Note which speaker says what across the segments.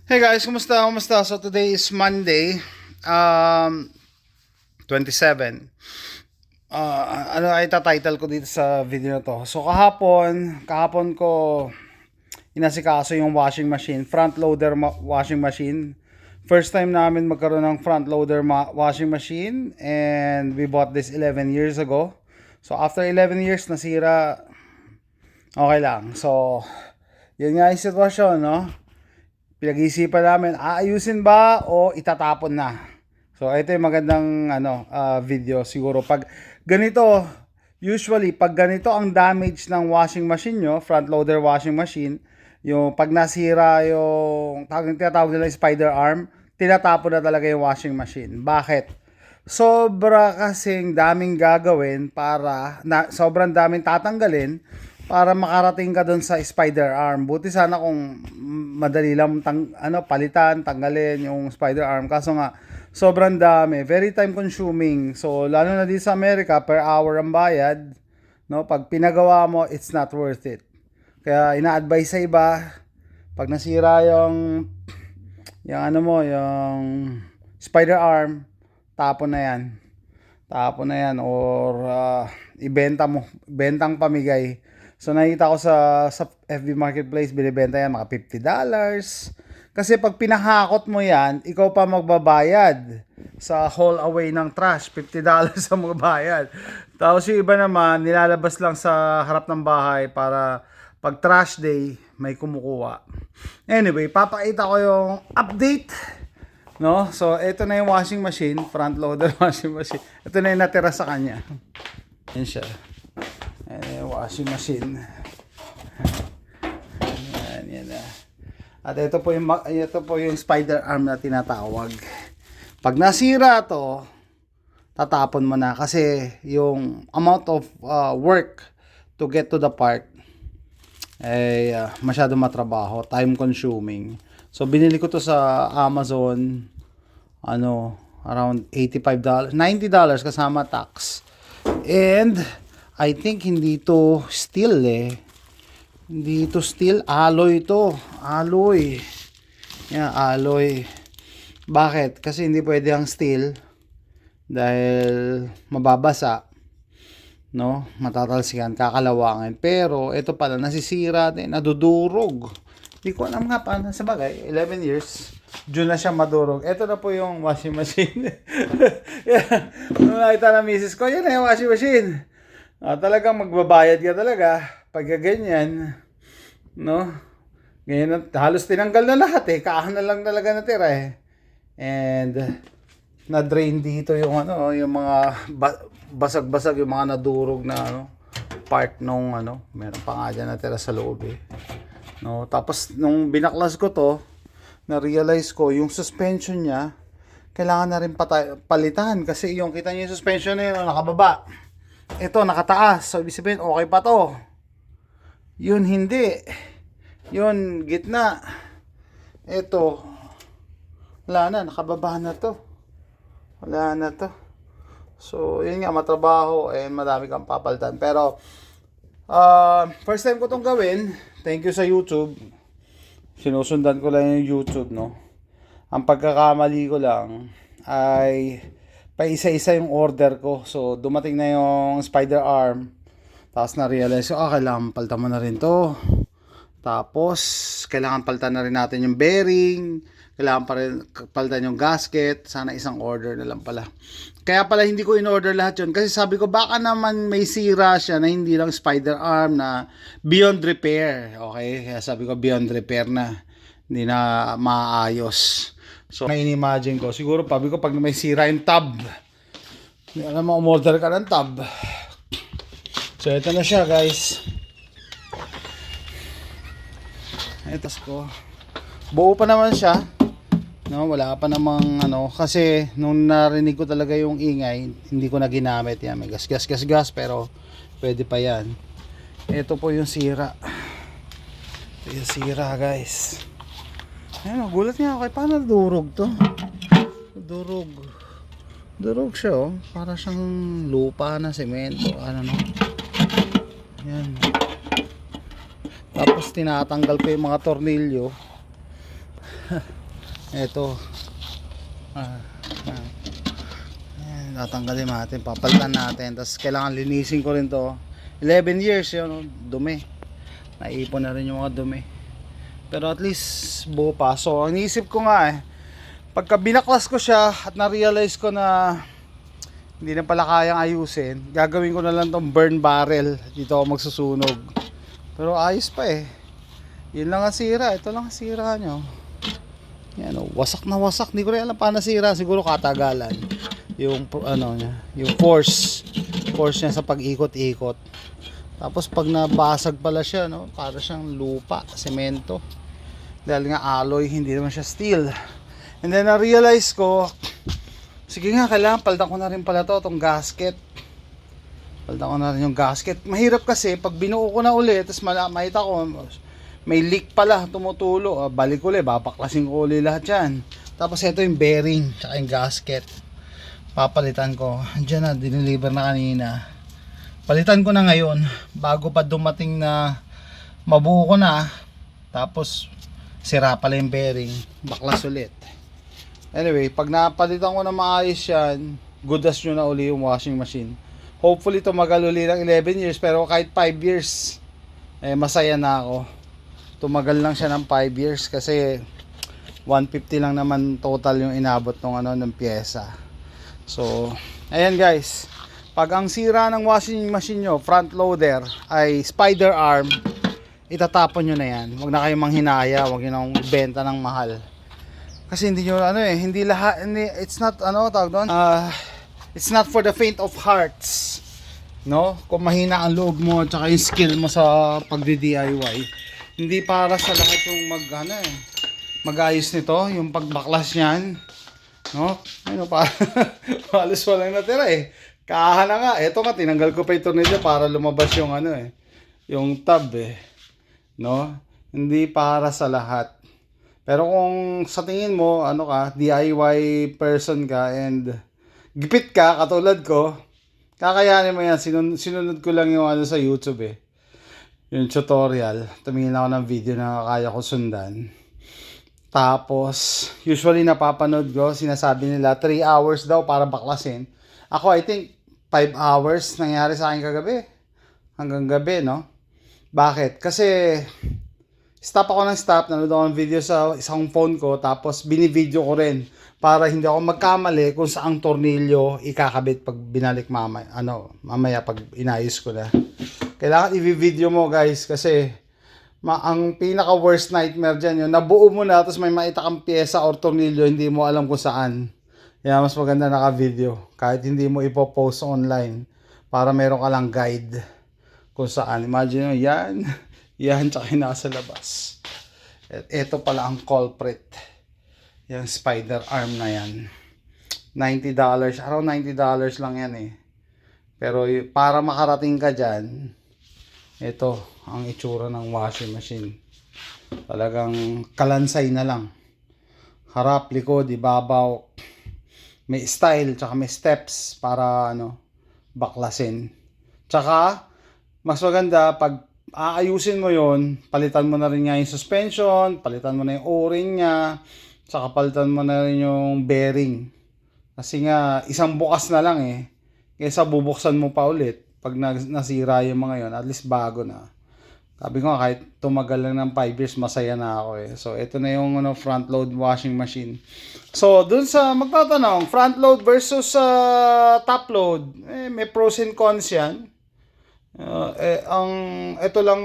Speaker 1: Hey guys, kumusta? Kumusta? So today is Monday, 27. Ano ay title ko dito sa video na to? So kahapon ko inasikaso yung washing machine, front loader washing machine. First time namin magkaroon ng front loader washing machine, and we bought this 11 years ago. So after 11 years nasira, okay lang. So yun nga yung sitwasyon, no? Pinag-iisipan namin, aayusin ba o itatapon na. So ito yung magandang video siguro. Pag ganito, usually pag ganito ang damage ng washing machine nyo, front loader washing machine, yung pag nasira yung tinatawag nila spider arm, tinatapon na talaga yung washing machine. Bakit? Sobra kasing daming gagawin sobrang daming tatanggalin para makarating ka doon sa spider arm. Buti sana kung madali lang palitan, tanggalin yung spider arm. Kaso nga, sobrang dami. Very time consuming. So, lalo na dito sa Amerika, per hour ang bayad. No? Pag pinagawa mo, it's not worth it. Kaya ina-advise sa iba, pag nasira yung spider arm, tapon na yan. Tapon na yan. Or bentang pamigay. So nakita ko sa FB Marketplace, binibenta yan mga $50. Kasi pag pinahakot mo yan, ikaw pa magbabayad sa haul away ng trash. $50 ang magbabayad. Tapos yung iba naman, nilalabas lang sa harap ng bahay para pag trash day, may kumukuha. Anyway, papakita ko yung update. No? So ito na yung washing machine, front loader washing machine. Ito na yung natira sa kanya. Yan siya. Washing machine. Yan na. At ito po yung spider arm na tinatawag. Pag nasira to, tatapon mo na kasi yung amount of work to get to the part ay masyado matrabaho, time consuming. So binili ko to sa Amazon around $85, $90 kasama tax. And I think hindi to steel Hindi to steel, alloy to. Alloy. Yeah, alloy. Bakit? Kasi hindi pwede ang steel dahil mababasa, no? Matatalsikan, kakalawangin. Pero ito pala nasisira din, nadudurog. Hindi ko alam nga paano, sa bagay, 11 years. June na siya madurog. Ito na po yung washing machine. Yeah. Nung nakita na misis ko, yun na yung washing machine. Talagang magbabayad ka talaga pag ganyan, no? Ganyan, halos tinanggal na lahat kahan na lang talaga natira and na-drain dito yung yung mga basag-basag, yung mga nadurog na part nung meron pa nga dyan natira sa loob no? Tapos nung binaklas ko to, na-realize ko yung suspension niya kailangan na rin palitan kasi yung kita niyo yung suspension na yun nakababa. Ito, nakataas. So, ibig sabihin, okay pa to. Yun, hindi. Yun, gitna. Ito, wala na. Nakababa na to. Wala na to. So, yun nga, matrabaho and madami kang papalitan. Pero, first time ko tong gawin. Thank you sa YouTube. Sinusundan ko lang yung YouTube, no? Ang pagkakamali ko lang ay paisa-isa yung order ko. So, dumating na yung spider arm. Tapos na-realize ko, kailangan palitan mo na rin to. Tapos, kailangan palitan na rin natin yung bearing. Kailangan pa rin palitan yung gasket. Sana isang order na lang pala. Kaya pala hindi ko in-order lahat yun. Kasi sabi ko, baka naman may sira siya na hindi lang spider arm na beyond repair. Okay? Kaya sabi ko, beyond repair na. Hindi na maayos. So, na-imagine ko, siguro sabi ko pag may sira yung tab, alam mo, umorder ka ng tab. So, ito na siya, guys. Ito ko. Buo pa naman siya. No, wala pa namang kasi nung narinig ko talaga yung ingay, hindi ko na ginamit yan. May gas, pero pwede pa yan. Ito po yung sira. Ito yung sira, guys. Ayun, gulat nga ako. Paano durog to? Durog siya, para siyang lupa na semento. Yan. Tapos tinatanggal ko yung mga tornilyo. Ito. Ayan, tatanggalin natin, papalitan natin. Tapos kailangan linisin ko rin to. 11 years yun, dumi. Naipon na rin yung mga dumi. Pero at least buo pa. So, ang iisip ko nga pagka binaklas ko siya at na-realize ko na hindi na pala kayang ayusin, gagawin ko na lang tong burn barrel. Dito ako magsusunog. Pero ayos pa Yun lang ang sira. Ito lang ang sira nyo. Yan wasak na wasak. Hindi ko rin alam paano nasira. Siguro katagalan. Yung ano niya, yung force niya sa pag-ikot-ikot. Tapos pag nabasag pala siya, no, para siyang lupa, semento. Dahil nga alloy, hindi naman siya steel. And then na-realize ko, sige nga, kailangan palitan ko na rin pala itong gasket. Palitan ko na rin yung gasket. Mahirap kasi, pag binuo ko na ulit, tapos makita ko, may leak pala, tumutulo. Balik ulit, babaklasin ko ulit lahat yan. Tapos ito yung bearing, tsaka yung gasket. Papalitan ko. Andiyan na, dineliver na kanina. Palitan ko na ngayon, bago pa dumating na mabuo ko na. Tapos, sira pala yung bearing, baklas ulit. Anyway, pag napalitan ko na maayos yan, good as nyo na uli yung washing machine. Hopefully tumagal uli ng 11 years, pero kahit 5 years, masaya na ako. Tumagal lang siya ng 5 years kasi 150 lang naman total yung inabot ng pyesa. So, ayan guys, pag ang sira ng washing machine nyo, front loader, ay spider arm, itatapon nyo na yan. Huwag na kayong manghinaya, huwag nyo nang benta ng mahal. Kasi hindi nyo, hindi lahat, it's not, tawag doon? It's not for the faint of hearts. No? Kung mahina ang loob mo, tsaka yung skill mo sa pagdi-DIY. Hindi para sa lahat yung mag-ayos nito, yung pagbaklas niyan. No? Para, halos walang natira Kaha na nga. Eto nga, tinanggal ko pa yung tornilyo para lumabas yung yung tab No? Hindi para sa lahat. Pero kung sa tingin mo, DIY person ka and gipit ka, katulad ko, kakayanin mo yan. Sinunod ko lang yung sa YouTube yung tutorial. Tumingin ako ng video na kaya ko sundan. Tapos, usually napapanood ko, sinasabi nila 3 hours daw para baklasin. Ako, I think 5 hours nangyari sa akin kagabi. Hanggang gabi, no? Bakit? Kasi stop ako ng stop, nanood ako ng video sa isang phone ko, tapos binivideo ko rin para hindi ako magkamali kung saang tornilyo ikakabit pag binalik mamaya pag inayos ko na. Kailangan i-video mo guys kasi ang pinaka worst nightmare dyan yun, nabuo mo na tapos may makita kang pyesa or tornilyo hindi mo alam kung saan. Kaya mas maganda naka-video kahit hindi mo ipopost online para meron ka lang guide kung saan. Imagine mo, yan tsaka yung nasa labas. Ito pala ang culprit. Yung spider arm na yan. $90. Around $90 lang yan Pero para makarating ka dyan, ito ang itsura ng washing machine. Talagang kalansay na lang. Harap, likod, ibabaw. May style, tsaka may steps para baklasin. Tsaka, mas maganda pag aayusin mo yon, palitan mo na rin nga yung suspension, palitan mo na yung o-ring niya, tsaka palitan mo na rin yung bearing. Kasi nga, isang bukas na lang kaysa bubuksan mo pa ulit pag nasira yung mga yon, at least bago na. Sabi ko nga, kahit tumagal lang ng 5 years, masaya na ako So, ito na yung front load washing machine. So, dun sa magtatanong, front load versus top load, may pros and cons yan. Ito lang,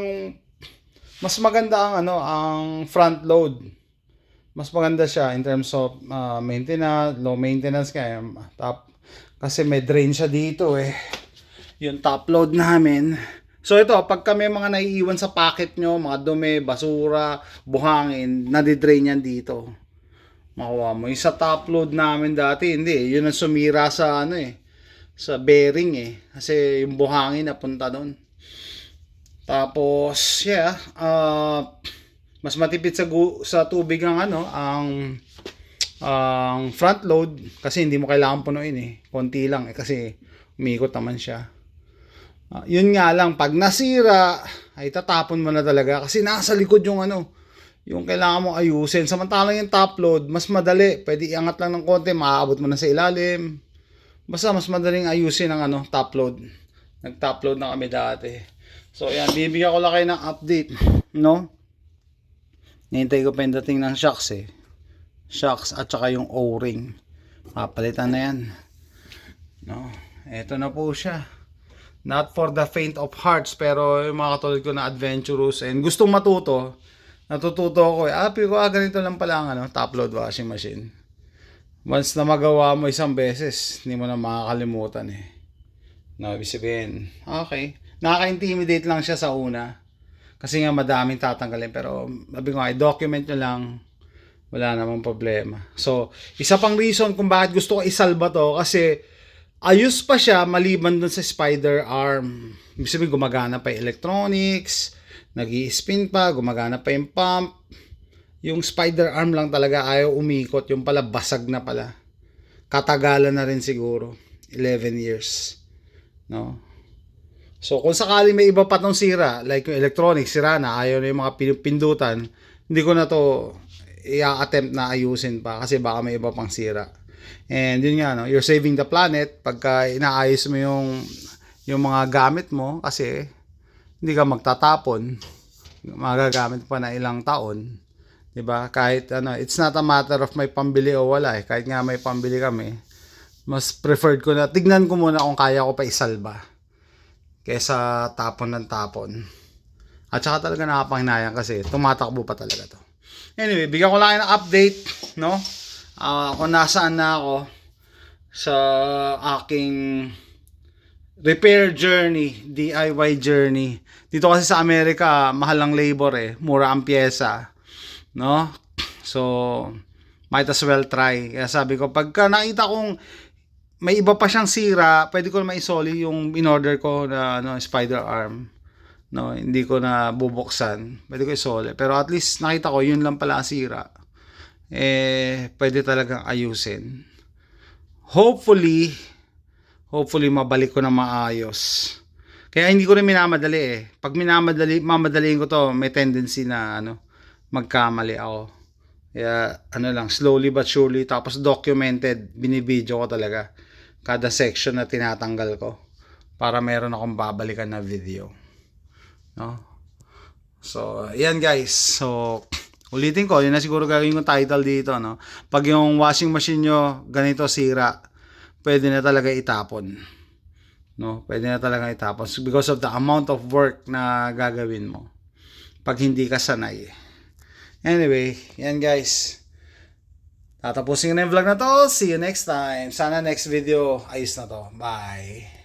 Speaker 1: mas maganda ang front load. Mas maganda siya in terms of maintenance, low maintenance kasi may drain siya dito Yung top load namin. So ito, pag kami mga naiiwan sa pocket nyo, mga dumi, basura, buhangin, nadidrain yan dito. Makuha mo. Yung sa top load namin dati, hindi. Yun ang sumira sa sa bearing Kasi yung buhangin napunta doon. Tapos, mas matipid sa tubig ang ang front load kasi hindi mo kailangan punuin konti lang kasi umiikot naman siya. Yun nga lang, pag nasira ay tatapon mo na talaga kasi nasa likod yung yung kailangan mong ayusin. Samantalang yung top load, mas madali. Pwede iangat lang ng konti, maaabot mo na sa ilalim. Basta mas madaling ayusin ang top load. Nag-top load na kami dati. So yan, bibigyan ko lang kayo ng update, no? Nihintay ko pa yung dating ng shocks shocks at saka yung O-ring. Papalitan na yan, no? Eto na po siya. Not for the faint of hearts, pero yung mga katulad ko na adventurous and gustong matuto, natututo ako ganito lang pala ang top load washing machine. Once na magawa mo isang beses, hindi mo na makakalimutan No, ibig sabihin, okay. Nakaka-intimidate lang siya sa una. Kasi nga madaming tatanggalin, pero sabi ko i-document nyo lang, wala namang problema. So, isa pang reason kung bakit gusto ko isalba to, kasi ayos pa siya maliban dun sa spider arm. Ibig sabihin, gumagana pa yung electronics, nag-i-spin pa, gumagana pa yung pump. Yung spider arm lang talaga ayaw umikot. Yung pala, basag na pala. Katagalan na rin siguro. 11 years. No? So, kung sakali may iba pa tong sira, like yung electronics, sira na, ayaw na yung mga pindutan, hindi ko na to i-attempt na ayusin pa kasi baka may iba pang sira. And yun nga, no, you're saving the planet pagka inaayos mo yung mga gamit mo kasi hindi ka magtatapon. Magagamit pa na ilang taon. 'Di ba? Kahit it's not a matter of may pambili o wala Kahit nga may pambili kami, mas preferred ko na tignan ko muna kung kaya ko pa isalba kaysa tapon ng tapon. At saka talaga nakapanghinayang kasi tumatakbo pa talaga to. Anyway, bigyan ko lang ng update, no? Kung nasaan na ako sa aking repair journey, DIY journey. Dito kasi sa Amerika, mahal ang labor mura ang pyesa, no? So, might as well try. Kaya sabi ko, pagka nakita kong may iba pa siyang sira, pwede ko na maisoli yung in-order ko na spider arm. No, hindi ko na bubuksan. Pwede ko isole. Pero at least nakita ko, yun lang pala ang sira. Pwede talagang ayusin. Hopefully mabalik ko na maayos. Kaya hindi ko rin minamadali Pag mamadaliin ko to, may tendency na magkamali ako. Kaya lang, slowly but surely, tapos documented, binibidyo ko talaga kada section na tinatanggal ko para meron akong babalikan na video. No? So, ayan guys. So, ulitin ko, yun na siguro gagawin kong title dito, no? Pag yung washing machine nyo ganito sira, pwede na talaga itapon. No? Pwede na talaga itapon because of the amount of work na gagawin mo pag hindi ka sanay. Anyway, yan guys. Tatapusin ko na yung vlog na to. See you next time. Sana next video ayos na to. Bye.